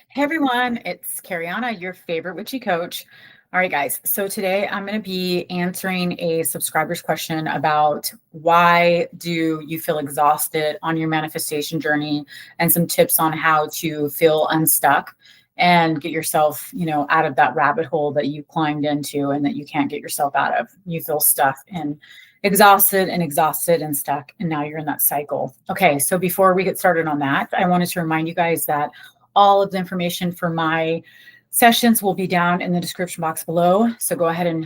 Hey everyone, it's Kariana, your favorite witchy coach. All right, guys. So today I'm going to be answering a subscriber's question about why do you feel exhausted on your manifestation journey and some tips on how to feel unstuck and get yourself, out of that rabbit hole that you climbed into and that you can't get yourself out of. You feel stuck and exhausted and stuck, and now you're in that cycle. Okay, so before we get started on that, I wanted to remind you guys that all of the information for my sessions will be down in the description box below. So go ahead and,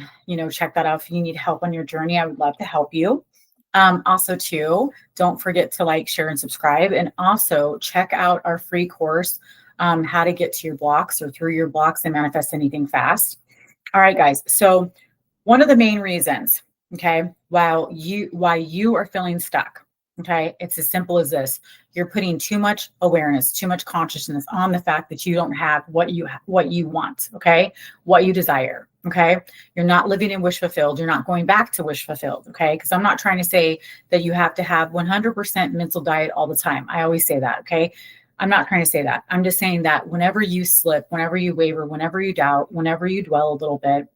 check that out. If you need help on your journey, I would love to help you. Also too, don't forget to like, share, and subscribe. And also check out our free course, how to get to your blocks or through your blocks and manifest anything fast. All right, guys. So one of the main reasons, okay, why you are feeling stuck, okay, it's as simple as this. You're putting too much awareness, too much consciousness on the fact that you don't have what you want, okay, what you desire, okay. You're not living in wish fulfilled. You're not going back to wish fulfilled, okay, because I'm not trying to say that you have to have 100% mental diet all the time. I always say that, okay. I'm not trying to say that. I'm just saying that whenever you slip, whenever you waver, whenever you doubt, whenever you dwell a little bit,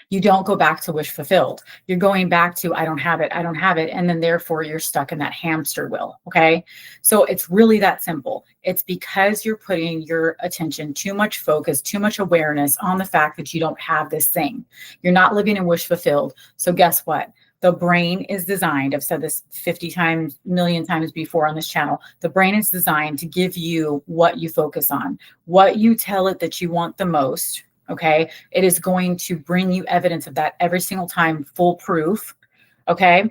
you don't go back to wish fulfilled. You're going back to, I don't have it. And then therefore you're stuck in that hamster wheel. Okay. So it's really that simple. It's because you're putting your attention, too much focus, too much awareness on the fact that you don't have this thing. You're not living in wish fulfilled. So guess what? The brain is designed, I've said this 50 times, million times before on this channel. The brain is designed to give you what you focus on, what you tell it that you want the most. Okay. It is going to bring you evidence of that every single time, foolproof. Okay.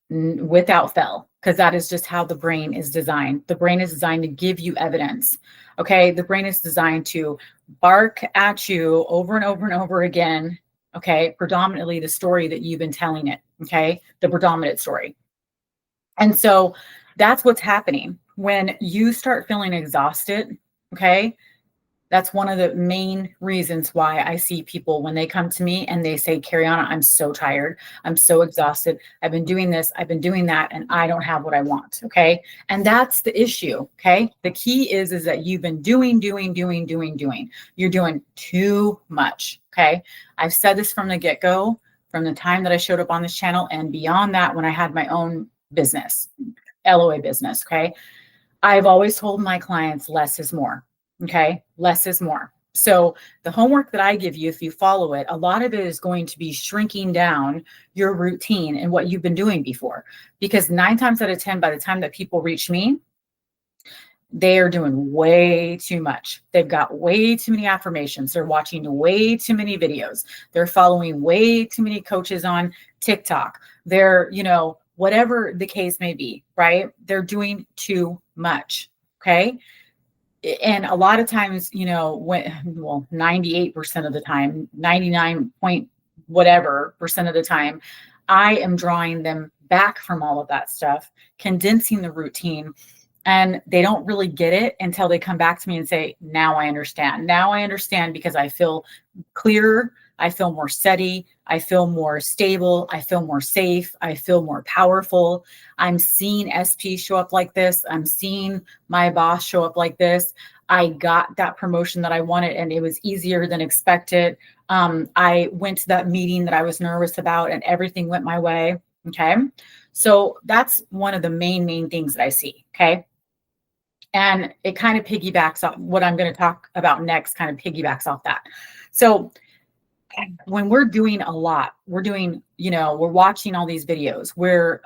Without fail, because that is just how the brain is designed. The brain is designed to give you evidence. Okay. The brain is designed to bark at you over and over and over again. Okay. Predominantly the story that you've been telling it. Okay. The predominant story. And so that's what's happening when you start feeling exhausted. Okay. That's one of the main reasons why I see people when they come to me and they say, Kariana, I'm so tired. I'm so exhausted. I've been doing this. I've been doing that. And I don't have what I want. Okay. And that's the issue. Okay. The key is that you've been doing. You're doing too much. Okay. I've said this from the get-go, from the time that I showed up on this channel and beyond that, when I had my own business, LOA business. Okay. I've always told my clients less is more. Okay. Less is more. So the homework that I give you, if you follow it, a lot of it is going to be shrinking down your routine and what you've been doing before, because 9 times out of 10, by the time that people reach me, they are doing way too much. They've got way too many affirmations. They're watching way too many videos. They're following way too many coaches on TikTok. They're, whatever the case may be, right? They're doing too much. Okay. And a lot of times, 98% of the time, 99 point whatever percent of the time, I am drawing them back from all of that stuff, condensing the routine. And they don't really get it until they come back to me and say, now I understand. Now I understand because I feel clearer. I feel more steady. I feel more stable. I feel more safe. I feel more powerful. I'm seeing SP show up like this. I'm seeing my boss show up like this. I got that promotion that I wanted and it was easier than expected. I went to that meeting that I was nervous about and everything went my way. Okay. So that's one of the main things that I see. Okay. And it kind of piggybacks off what I'm going to talk about next, kind of piggybacks off that. So when we're doing a lot, we're doing, we're watching all these videos, we're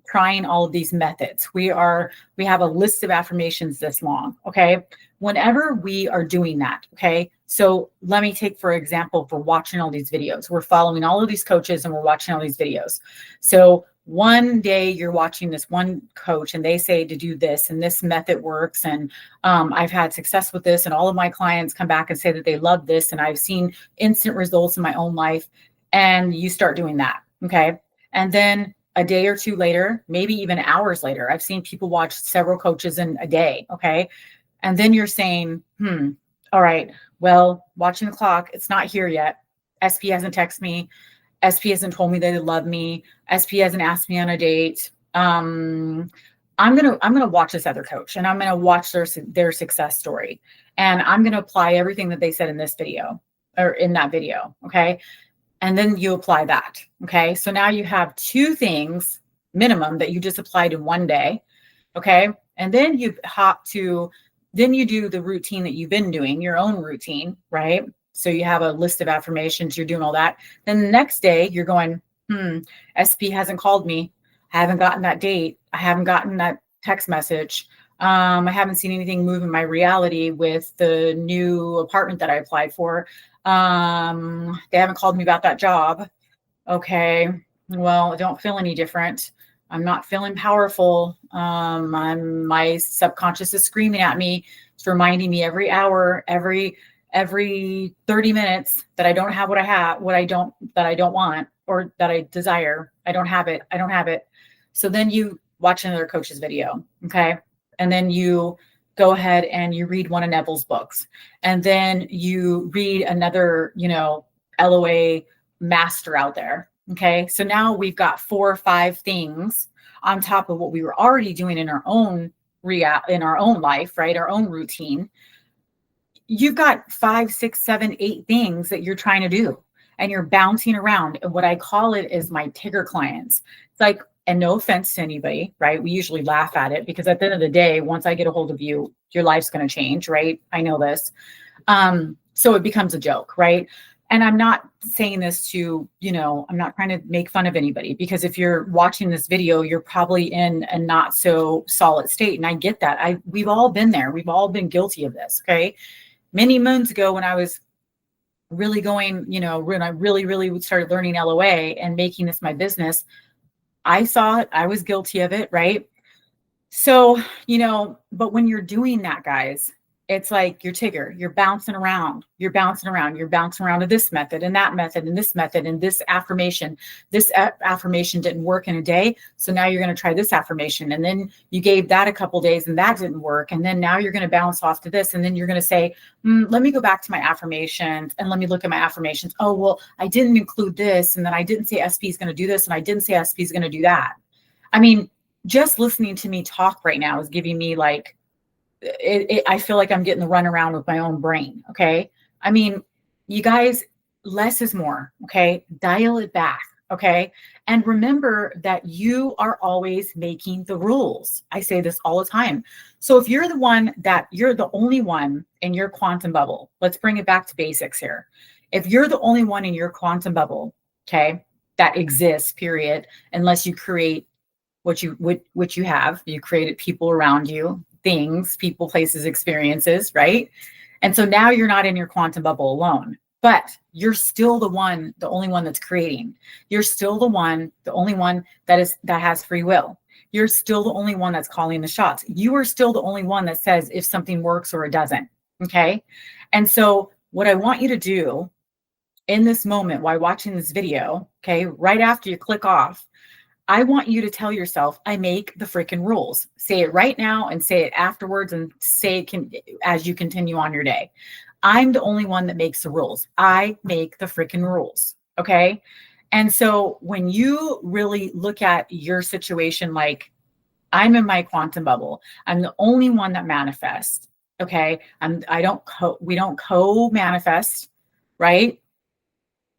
trying all of these methods. We have a list of affirmations this long. Okay. Whenever we are doing that. Okay. So let me take, for example, for watching all these videos, we're following all of these coaches and we're watching all these videos. So one day you're watching this one coach and they say to do this and this method works. And I've had success with this and all of my clients come back and say that they love this. And I've seen instant results in my own life. And you start doing that. Okay. And then a day or two later, maybe even hours later, I've seen people watch several coaches in a day. Okay. And then you're saying, all right, well, watching the clock, it's not here yet. SP hasn't texted me. SP hasn't told me they love me. SP hasn't asked me on a date. I'm gonna watch this other coach and I'm gonna watch their success story, and I'm gonna apply everything that they said in this video or in that video. Okay. And then you apply that. Okay. So now you have two things minimum that you just applied in one day. Okay. And then then you do the routine that you've been doing, your own routine, right? So you have a list of affirmations, you're doing all that. Then the next day you're going, SP hasn't called me. I haven't gotten that date. I haven't gotten that text message. I haven't seen anything move in my reality with the new apartment that I applied for. They haven't called me about that job. Okay. Well, I don't feel any different. I'm not feeling powerful. My subconscious is screaming at me. It's reminding me every hour, every 30 minutes that I don't have what I don't want or that I desire. I don't have it. I don't have it. So then you watch another coach's video. Okay. And then you go ahead and you read one of Neville's books. And then you read another, LOA master out there. Okay. So now we've got 4 or 5 things on top of what we were already doing in our own life, right? Our own routine. You've got 5, 6, 7, 8 things that you're trying to do, and you're bouncing around. And what I call it is my Tigger clients. It's like, and no offense to anybody, right? We usually laugh at it because at the end of the day, once I get a hold of you, your life's going to change, right? I know this. So it becomes a joke, right? And I'm not saying this to, I'm not trying to make fun of anybody, because if you're watching this video, you're probably in a not so solid state. And I get that. We've all been there. We've all been guilty of this. Okay. Many moons ago, when I was really going, when I really started learning LOA and making this my business, I saw it. I was guilty of it. Right. So, but when you're doing that, guys, it's like you're Tigger, you're bouncing around to this method and that method and this method and this affirmation. This affirmation didn't work in a day. So now you're going to try this affirmation. And then you gave that a couple days and that didn't work. And then now you're going to bounce off to this. And then you're going to say, let me go back to my affirmations and let me look at my affirmations. Oh, well, I didn't include this. And then I didn't say SP is going to do this. And I didn't say SP is going to do that. I mean, just listening to me talk right now is giving me like, I feel like I'm getting the runaround with my own brain. Okay. I mean, you guys, less is more. Okay. Dial it back. Okay. And remember that you are always making the rules. I say this all the time. So if you're the only one in your quantum bubble, let's bring it back to basics here. If you're the only one in your quantum bubble, okay, that exists, period, unless you create what you have, you created people around you, things, people, places, experiences, right? And so now you're not in your quantum bubble alone, but you're still the only one that's creating. You're still the only one that has free will. You're still the only one that's calling the shots. You are still the only one that says if something works or it doesn't. Okay. And so what I want you to do in this moment while watching this video, okay, right after you click off, I want you to tell yourself, I make the freaking rules. Say it right now and say it afterwards and say it as you continue on your day. I'm the only one that makes the rules. I make the freaking rules. Okay. And so when you really look at your situation, like I'm in my quantum bubble, I'm the only one that manifests. Okay. We don't co-manifest, right?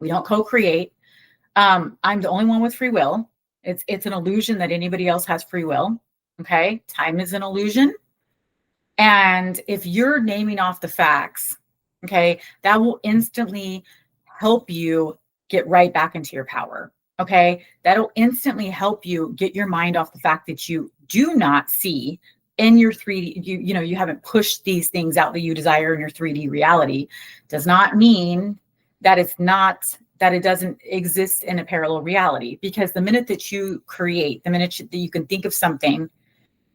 We don't co-create. I'm the only one with free will. It's an illusion that anybody else has free will. Okay. Time is an illusion. And if you're naming off the facts, okay, that will instantly help you get right back into your power. Okay. That'll instantly help you get your mind off the fact that you do not see in your 3D, you haven't pushed these things out that you desire in your 3D reality. Does not mean that it doesn't exist in a parallel reality, because the minute that you create, the minute that you can think of something,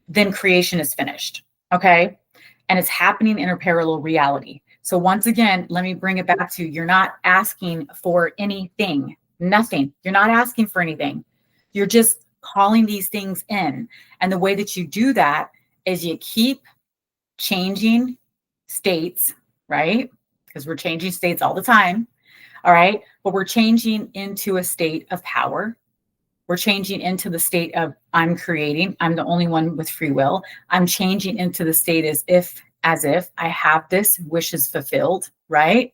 then creation is finished. Okay. And it's happening in a parallel reality. So once again, let me bring it back to, you're not asking for anything, nothing. You're not asking for anything. You're just calling these things in. And the way that you do that is you keep changing states, right? Because we're changing states all the time. All right. But we're changing into a state of power, We're changing into the state of I'm creating. I'm the only one with free will. I'm changing into the state as if I have this wishes fulfilled, right?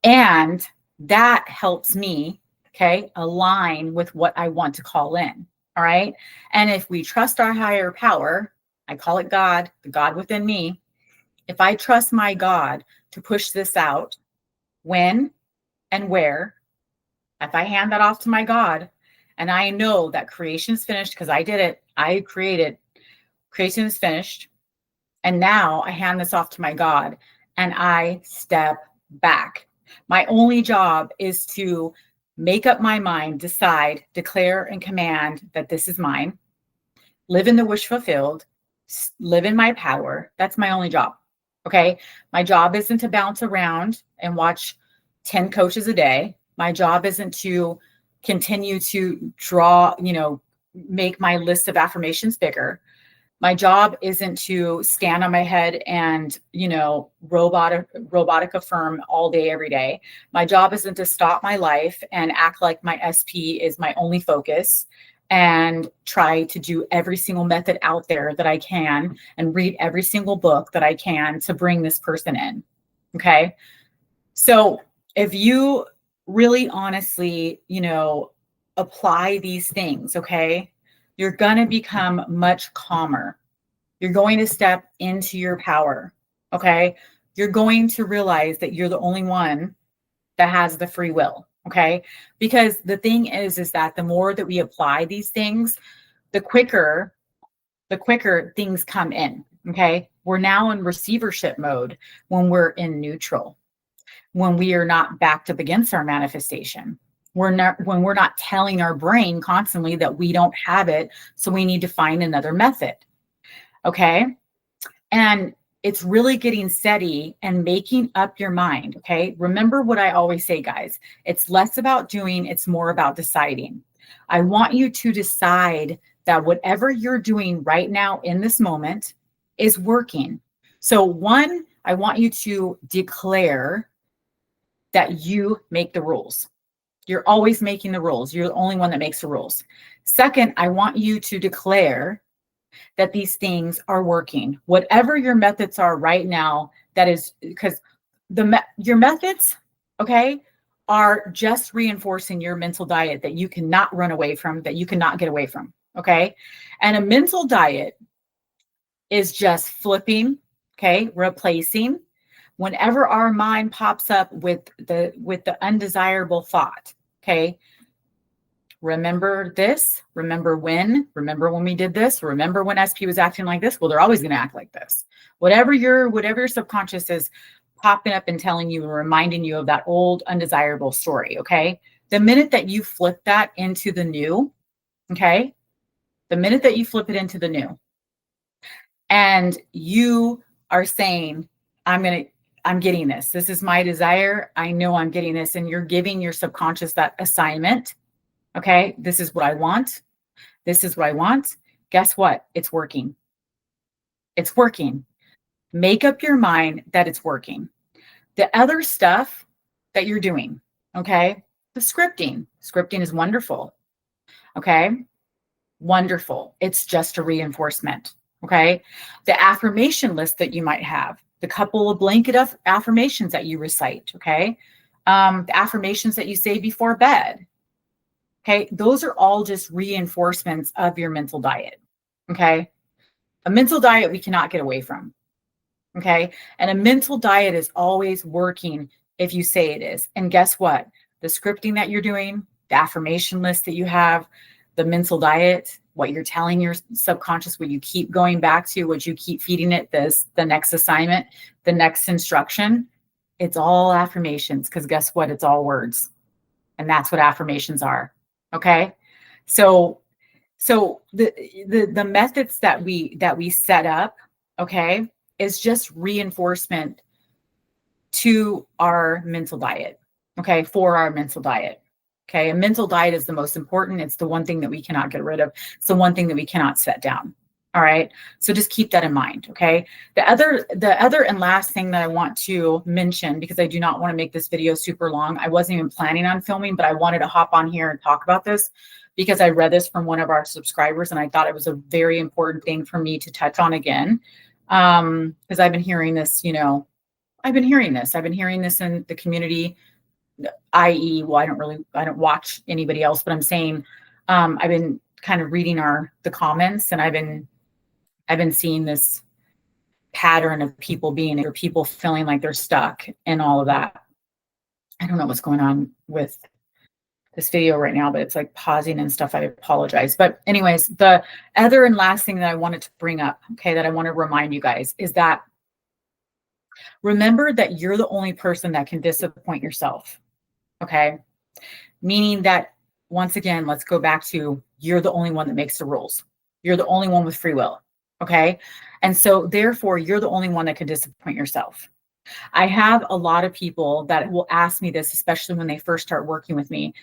And that helps me, okay, align with what I want to call in. All right. And if we trust our higher power, I call it God, the God within me. If I trust my God to push this out, when and where, if I hand that off to my God and I know that creation is finished because I did it, I created, creation is finished. And now I hand this off to my God and I step back. My only job is to make up my mind, decide, declare, and command that this is mine, live in the wish fulfilled, live in my power. That's my only job. Okay. My job isn't to bounce around and watch 10 coaches a day. My job isn't to continue to draw, make my list of affirmations bigger. My job isn't to stand on my head and, robotic affirm all day, every day. My job isn't to stop my life and act like my SP is my only focus and try to do every single method out there that I can and read every single book that I can to bring this person in. Okay. So if you really honestly, apply these things, okay, you're going to become much calmer. You're going to step into your power. Okay. You're going to realize that you're the only one that has the free will. Okay. Because the thing is that the more that we apply these things, the quicker things come in. Okay. We're now in receivership mode when we're in neutral, when we are not backed up against our manifestation. When we're not telling our brain constantly that we don't have it, so we need to find another method. Okay. And it's really getting steady and making up your mind. Okay. Remember what I always say, guys, it's less about doing, it's more about deciding. I want you to decide that whatever you're doing right now in this moment is working. So one, I want you to declare that you make the rules. You're always making the rules. You're the only one that makes the rules. Second, I want you to declare that these things are working. Whatever your methods are right now, that is because your methods, okay, are just reinforcing your mental diet that you cannot run away from, that you cannot get away from, okay? And a mental diet is just flipping, okay, replacing. Whenever our mind pops up with the undesirable thought, okay, remember this, remember when we did this, remember when SP was acting like this. Well, they're always going to act like this. Whatever your subconscious is popping up and telling you and reminding you of that old undesirable story. Okay. The minute that you flip that into the new, okay, the minute that you flip it into the new and you are saying, I'm getting this. This is my desire. I know I'm getting this. And you're giving your subconscious that assignment. Okay, this is what I want. This is what I want. Guess what? It's working. It's working. Make up your mind that it's working. The other stuff that you're doing, okay, the scripting. Scripting is wonderful. Okay, wonderful. It's just a reinforcement. Okay, the affirmation list that you might have, the couple of blanket of affirmations that you recite. Okay, the affirmations that you say before bed. Okay, those are all just reinforcements of your mental diet. Okay, a mental diet we cannot get away from. Okay, and a mental diet is always working if you say it is. And guess what? The scripting that you're doing, the affirmation list that you have, the mental diet, what you're telling your subconscious, what you keep going back to, what you keep feeding it, the next assignment, the next instruction, it's all affirmations because guess what? It's all words. And that's what affirmations are. Okay. So the methods that we set up, okay, is just reinforcement to our mental diet. Okay. For our mental diet. Okay. A mental diet is the most important. It's the one thing that we cannot get rid of. It's the one thing that we cannot set down. All right. So just keep that in mind. Okay. The other and last thing that I want to mention, because I do not want to make this video super long. I wasn't even planning on filming, but I wanted to hop on here and talk about this because I read this from one of our subscribers and I thought it was a very important thing for me to touch on again. Because I've been hearing this, I've been hearing this in the community, i.e., well, I don't watch anybody else, but I'm saying, I've been kind of reading the comments, and I've been seeing this pattern of people feeling like they're stuck and all of that. I don't know what's going on with this video right now, but it's like pausing and stuff. I apologize. But anyways, the other and last thing that I wanted to bring up, okay, that I want to remind you guys is that remember that you're the only person that can disappoint yourself. Okay. Meaning that, once again, let's go back to you're the only one that makes the rules. You're the only one with free will. Okay. And so therefore, you're the only one that can disappoint yourself. I have a lot of people that will ask me this, especially when they first start working with me.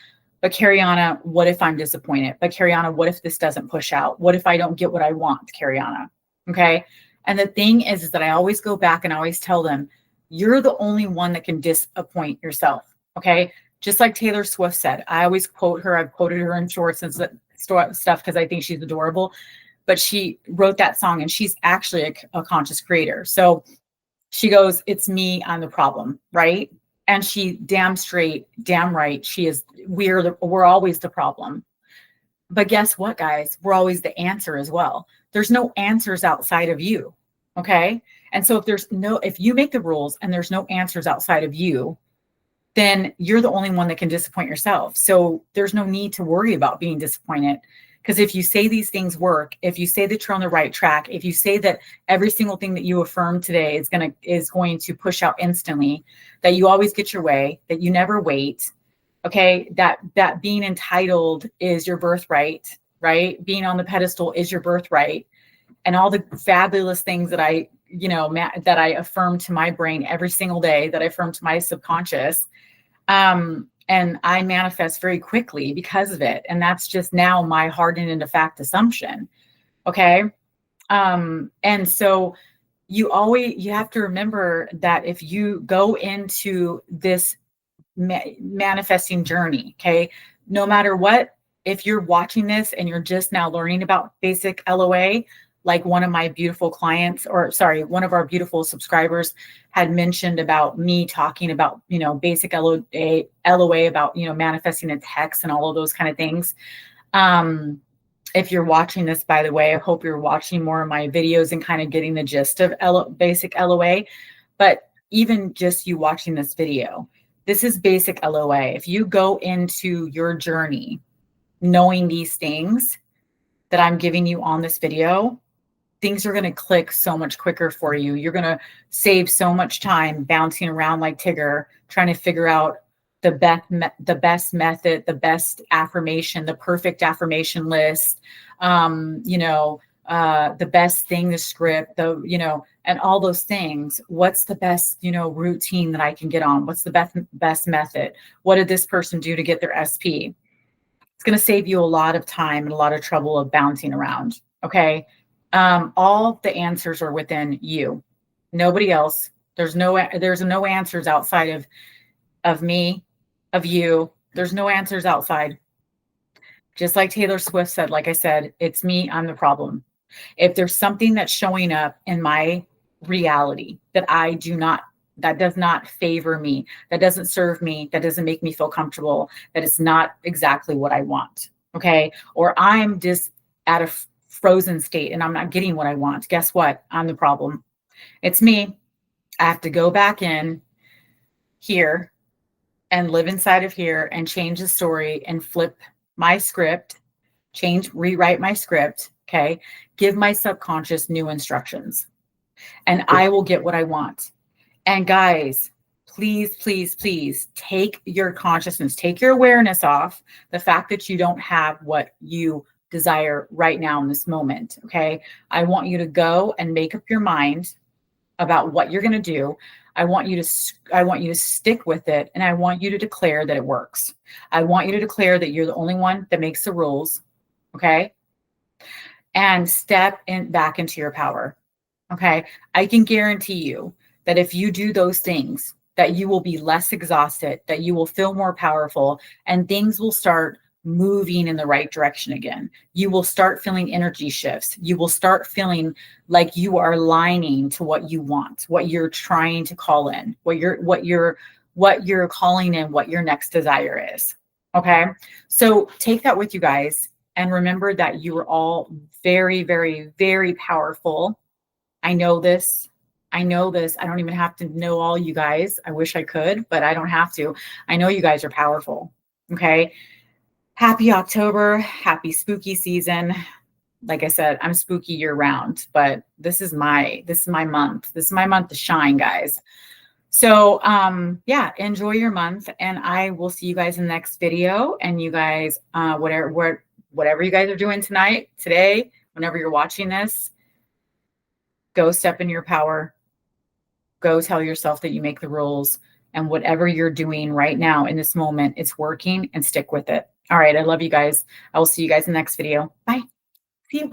But Kariana, what if I'm disappointed? But Kariana, what if this doesn't push out? What if I don't get what I want, Kariana? Okay. And the thing is that I always go back and I always tell them, you're the only one that can disappoint yourself. Okay. Just like Taylor Swift said, I always quote her. I've quoted her in shorts and stuff because I think she's adorable. But she wrote that song and she's actually a conscious creator. So she goes, it's me, I'm the problem, right? And she damn right, she is, we're always the problem. But guess what, guys? We're always the answer as well. There's no answers outside of you. Okay. And so if you make the rules and there's no answers outside of you, then you're the only one that can disappoint yourself. So there's no need to worry about being disappointed. Because if you say these things work, if you say that you're on the right track, if you say that every single thing that you affirm today is going to push out instantly, that you always get your way, that you never wait, okay, that being entitled is your birthright, right? Being on the pedestal is your birthright, and all the fabulous things that I affirm to my brain every single day, that I affirm to my subconscious. And I manifest very quickly because of it. And that's just now my hardened into fact assumption. Okay. And so you have to remember that if you go into this manifesting journey, okay, no matter what, if you're watching this and you're just now learning about basic LOA, like one of my beautiful clients, one of our beautiful subscribers had mentioned about me talking about, basic LOA about, manifesting a text and all of those kind of things. If you're watching this, by the way, I hope you're watching more of my videos and kind of getting the gist of basic LOA. But even just you watching this video, this is basic LOA. If you go into your journey knowing these things that I'm giving you on this video, things are going to click so much quicker for you. You're going to save so much time bouncing around like Tigger, trying to figure out the best method, the best affirmation, the perfect affirmation list, the best thing, the script, and all those things. What's the best, routine that I can get on? What's the best method? What did this person do to get their SP? It's going to save you a lot of time and a lot of trouble of bouncing around. Okay. All the answers are within you, nobody else. There's no answers outside of me, of you. There's no answers outside. Just like Taylor Swift said, like I said, it's me, I'm the problem. If there's something that's showing up in my reality that does not favor me, that doesn't serve me, that doesn't make me feel comfortable, that is not exactly what I want. Okay. Or I'm just at a frozen state and I'm not getting what I want. Guess what? I'm the problem. It's me. I have to go back in here and live inside of here and change the story and flip my script, rewrite my script. Okay. Give my subconscious new instructions and I will get what I want. And guys, please, please, please take your consciousness, take your awareness off the fact that you don't have what you desire right now in this moment. Okay. I want you to go and make up your mind about what you're going to do. I want you to stick with it. And I want you to declare that it works. I want you to declare that you're the only one that makes the rules. Okay. and step back into your power. Okay. I can guarantee you that if you do those things, that you will be less exhausted, that you will feel more powerful, and things will start moving in the right direction again. You will start feeling energy shifts. You will start feeling like you are aligning to what you want, what you're trying to call in, what you're calling in, what your next desire is. Okay. So take that with you guys and remember that you are all very, very, very powerful. I know this. I know this. I don't even have to know all you guys. I wish I could, but I don't have to. I know you guys are powerful. Okay. Happy October. Happy spooky season. Like I said, I'm spooky year round, but this is my month. This is my month to shine, guys. So yeah, enjoy your month, and I will see you guys in the next video. And you guys, whatever you guys are doing tonight, today, whenever you're watching this, go step in your power. Go tell yourself that you make the rules, and whatever you're doing right now in this moment, it's working, and stick with it. All right. I love you guys. I will see you guys in the next video. Bye. See you.